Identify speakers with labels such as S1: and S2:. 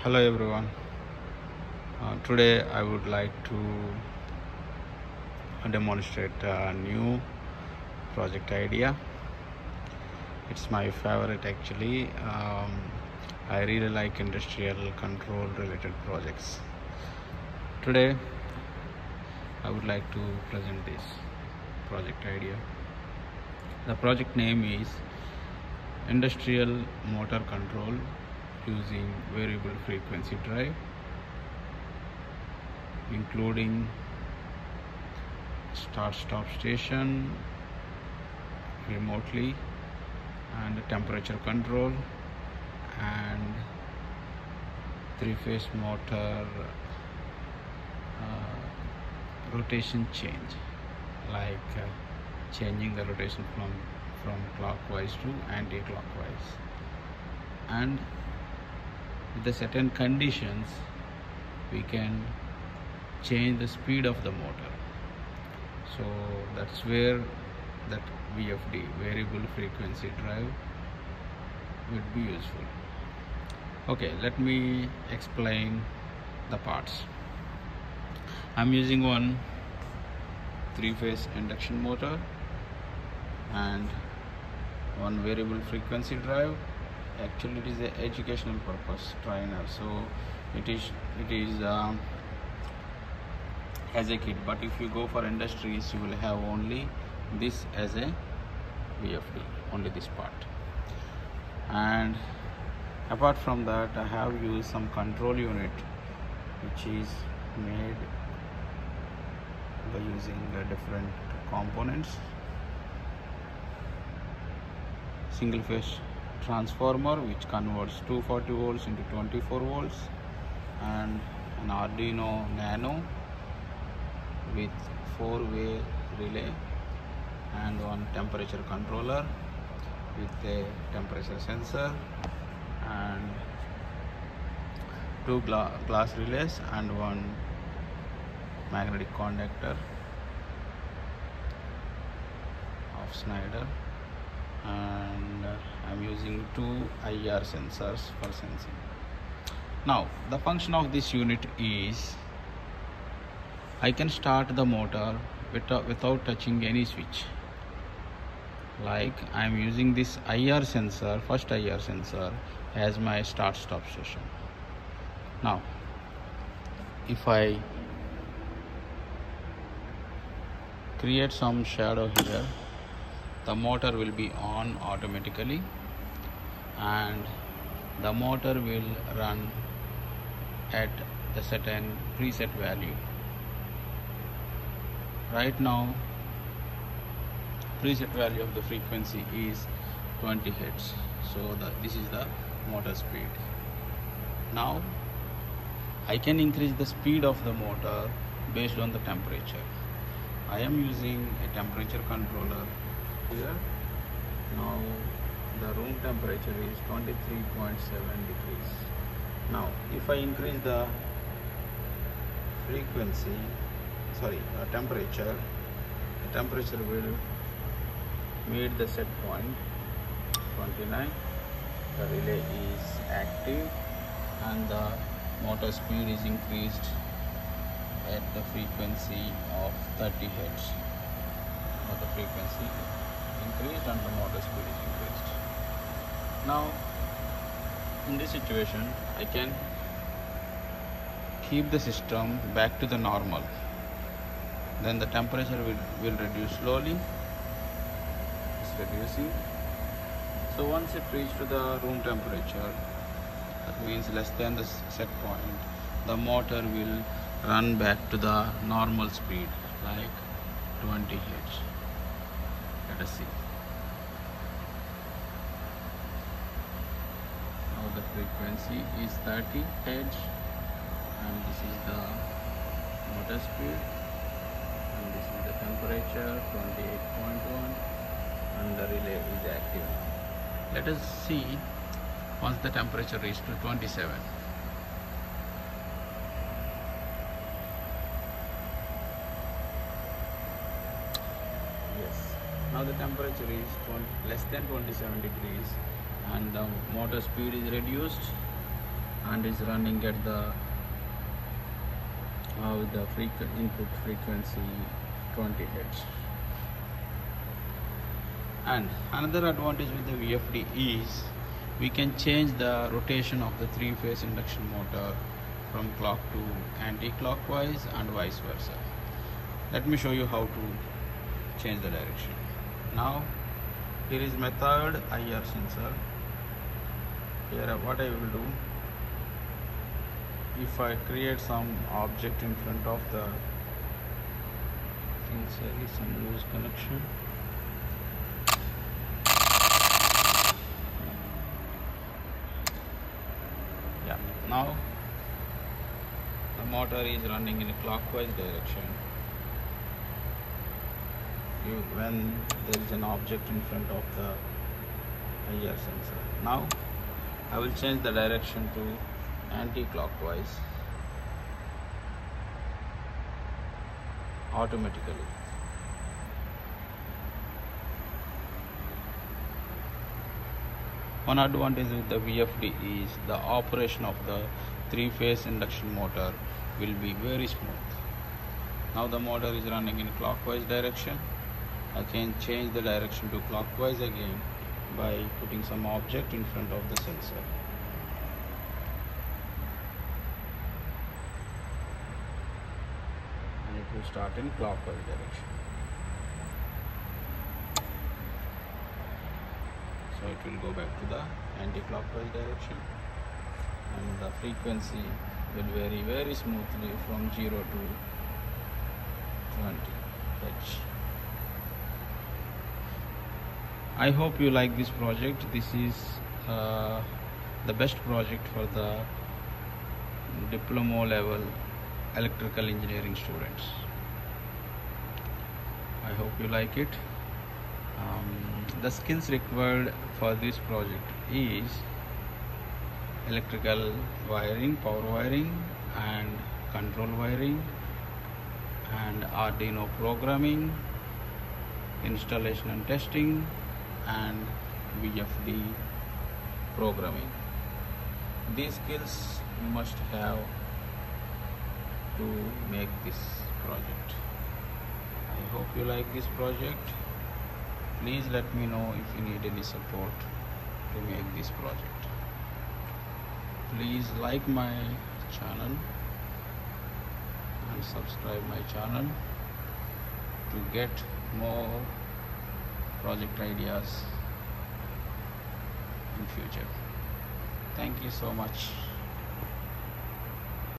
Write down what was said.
S1: Hello everyone. Today I would like to demonstrate a new project idea. It's my favorite actually. I really like industrial control related projects. Today I would like to present this project idea. The project name is Industrial Motor Control using variable frequency drive, including start-stop station remotely and temperature control and three-phase motor rotation change, like changing the rotation from clockwise to anti-clockwise, and with the certain conditions we can change the speed of the motor. So that's where that VFD, variable frequency drive, would be useful. Okay, let me explain the parts. I'm using one three-phase induction motor and one variable frequency drive. Actually it is an educational purpose trainer, so it is as a kit, but if you go for industries you will have only this as a VFD, only this part. And apart from that, I have used some control unit which is made by using different components. Single phase transformer which converts 240 volts into 24 volts, and an arduino nano with 4-way relay, and one temperature controller with a temperature sensor, and two glass relays and one magnetic conductor of Schneider, and I'm using two IR sensors for sensing. Now the function of this unit is I can start the motor without touching any switch. Like I'm using this IR sensor, first IR sensor, as my start-stop station. Now if I create some shadow here, the motor will be on automatically and the motor will run at the certain preset value. Right now preset value of the frequency is 20 Hz, so this is the motor speed. Now I can increase the speed of the motor based on the temperature. I am using a temperature controller here. Now the room temperature is 23.7 degrees. Now if I increase the temperature, the temperature will meet the set point 29. The relay is active and the motor speed is increased at the frequency of 30 Hz. Now the frequency increased and the motor speed is increased. Now in this situation I can keep the system back to the normal. Then the temperature will reduce slowly. It's reducing. So once it reaches to the room temperature, that means less than the set point, the motor will run back to the normal speed, like 20 Hz. Let us see. Now the frequency is 30 Hz and this is the motor speed, and this is the temperature 28.1, and the relay is active. Let us see once the temperature reaches to 27. Yes, now the temperature is less than 27 degrees and the motor speed is reduced and is running at the with the input frequency 20 Hz. And another advantage with the VFD is we can change the rotation of the three-phase induction motor from clock to anti-clockwise and vice versa. Let me show you how to change the direction. Now here is method IR sensor. Here what I will do, if I create some object in front of the sensor, is some loose connection. Yeah, now the motor is running in a clockwise direction when there is an object in front of the IR sensor. Now I will change the direction to anti-clockwise automatically. One advantage with the VFD is the operation of the three-phase induction motor will be very smooth. Now the motor is running in clockwise direction. I can change the direction to clockwise again by putting some object in front of the sensor. And it will start in clockwise direction. So it will go back to the anti-clockwise direction, and the frequency will vary very smoothly from 0 to 20 Hz. I hope you like this project. This is the best project for the diploma level electrical engineering students. I hope you like it. The skills required for this project is electrical wiring, power wiring and control wiring, and arduino programming, installation and testing, and VFD programming. These skills you must have to make this project. I hope you like this project. Please let me know if you need any support to make this project. Please like my channel and subscribe my channel to get more project ideas in future. Thank you so much.